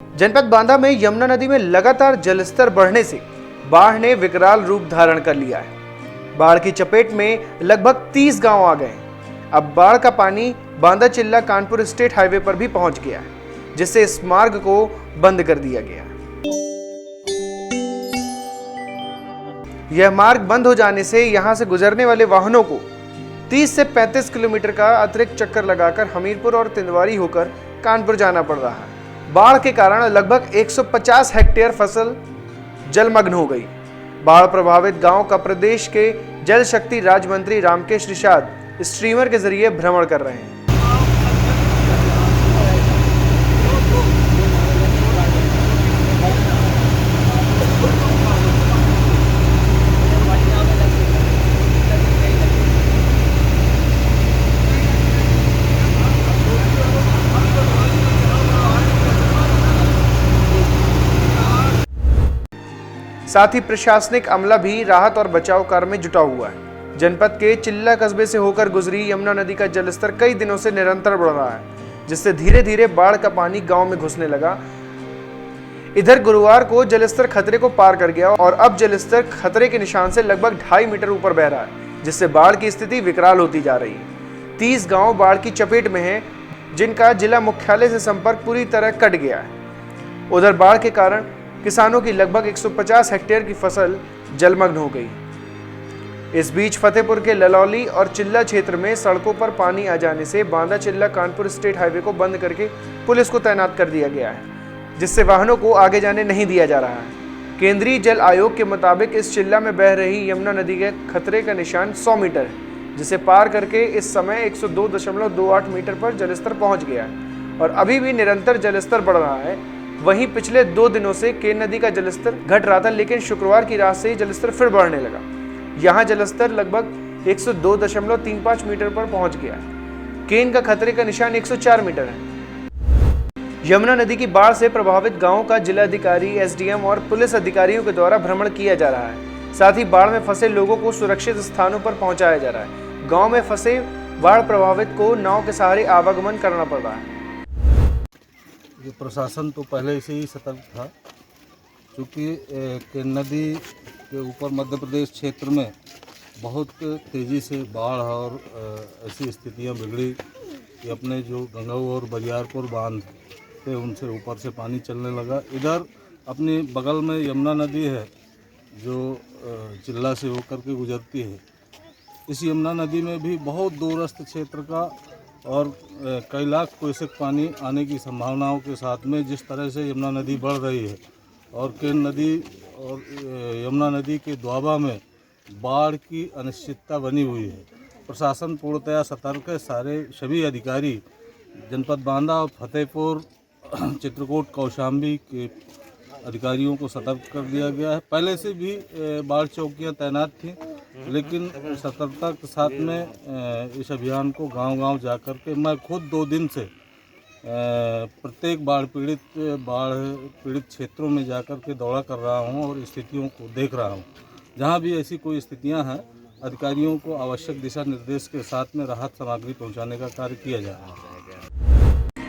जनपद बांदा में यमुना नदी में लगातार जलस्तर बढ़ने से बाढ़ ने विकराल रूप धारण कर लिया है। बाढ़ की चपेट में लगभग 30 गांव आ गए हैं। अब बाढ़ का पानी बांदा चिल्ला कानपुर स्टेट हाईवे पर भी पहुंच गया है, जिससे इस मार्ग को बंद कर दिया गया है। यह मार्ग बंद हो जाने से यहां से गुजरने वाले वाहनों को 30 से 35 किलोमीटर का अतिरिक्त चक्कर लगाकर हमीरपुर और तिंदवारी होकर कानपुर जाना पड़ रहा है। बाढ़ के कारण लगभग 150 हेक्टेयर फसल जलमग्न हो गई। बाढ़ प्रभावित गांव का प्रदेश के जल शक्ति राज्य मंत्री रामकेश निषाद स्ट्रीमर के जरिए भ्रमण कर रहे हैं। साथ ही प्रशासनिक अमला भी राहत और बचाव कार्य में जुटा हुआ है। जनपद के चिल्ला कस्बे से होकर गुजरी यमुना नदी का जलस्तर कई दिनों से निरंतर बढ़ रहा है, जिससे धीरे धीरे बाढ़ का पानी गांव में घुसने लगा। इधर गुरुवार को जलस्तर खतरे को पार कर गया और अब जलस्तर खतरे के निशान से लगभग 2.5 मीटर ऊपर बह रहा है, जिससे बाढ़ की स्थिति विकराल होती जा रही है। 30 गाँव बाढ़ की चपेट में है, जिनका जिला मुख्यालय से संपर्क पूरी तरह कट गया है। उधर बाढ़ के कारण किसानों की लगभग 150 हेक्टेयर की फसल जलमग्न हो गई। इस बीच फतेहपुर के ललौली और चिल्ला क्षेत्र में सड़कों पर पानी आ जाने से बांदा चिल्ला कानपुर स्टेट हाईवे को बंद करके पुलिस को तैनात कर दिया गया है, जिससे वाहनों को आगे जाने नहीं दिया जा रहा है। केंद्रीय जल आयोग के मुताबिक इस चिल्ला में बह रही यमुना नदी के खतरे का निशान 100 मीटर है, जिसे पार करके इस समय 102.28 मीटर पर जलस्तर पहुंच गया है और अभी भी निरंतर जलस्तर बढ़ रहा है। वहीं पिछले 2 दिनों से केन नदी का जलस्तर घट रहा था, लेकिन शुक्रवार की रात से ही जलस्तर फिर बढ़ने लगा। यहां जलस्तर लगभग 102.35 मीटर पर पहुंच गया। केन का खतरे का निशान 104 मीटर है। यमुना नदी की बाढ़ से प्रभावित गांवों का जिलाधिकारी, एसडीएम और पुलिस अधिकारियों के द्वारा भ्रमण किया जा रहा है। साथ ही बाढ़ में फंसे लोगों को सुरक्षित स्थानों पर पहुंचाया जा रहा है। गाँव में फंसे बाढ़ प्रभावित को नाव के सहारे आवागमन करना पड़ रहा है। ये प्रशासन तो पहले से ही सतर्क था, क्योंकि केन नदी के ऊपर मध्य प्रदेश क्षेत्र में बहुत तेज़ी से बाढ़ और ऐसी स्थितियां बिगड़ी कि अपने जो गंगाऊ और बरियारपुर बांध थे उनसे ऊपर से पानी चलने लगा। इधर अपने बगल में यमुना नदी है जो जिला से होकर के गुजरती है। इस यमुना नदी में भी बहुत दूरस्थ क्षेत्र का और कई लाख क्यूसेक पानी आने की संभावनाओं के साथ में जिस तरह से यमुना नदी बढ़ रही है और केन नदी और यमुना नदी के दोआबा में बाढ़ की अनिश्चितता बनी हुई है। प्रशासन पूर्णतया सतर्क है। सभी अधिकारी जनपद बांदा और फतेहपुर, चित्रकूट, कौशाम्बी के अधिकारियों को सतर्क कर दिया गया है। पहले से भी बाढ़ चौकियां तैनात थीं, लेकिन सतर्कता के साथ में इस अभियान को गांव-गांव जाकर के मैं खुद 2 दिन से प्रत्येक बाढ़ पीड़ित क्षेत्रों में जाकर के दौरा कर रहा हूं और स्थितियों को देख रहा हूं। जहां भी ऐसी कोई स्थितियां हैं, अधिकारियों को आवश्यक दिशा निर्देश के साथ में राहत सामग्री पहुंचाने का कार्य किया जा रहा है।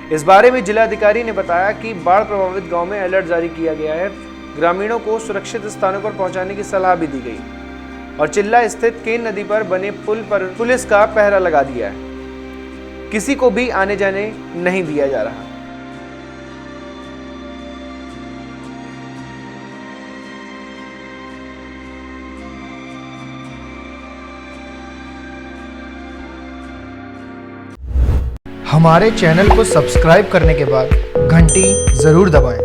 इस बारे में जिलाधिकारी ने बताया कि बाढ़ प्रभावित गांव में अलर्ट जारी किया गया है। ग्रामीणों को सुरक्षित स्थानों पर पहुंचाने की सलाह भी दी गई और चिल्ला स्थित केन नदी पर बने पुल पर पुलिस का पहरा लगा दिया है। किसी को भी आने जाने नहीं दिया जा रहा। हमारे चैनल को सब्सक्राइब करने के बाद घंटी जरूर दबाएं।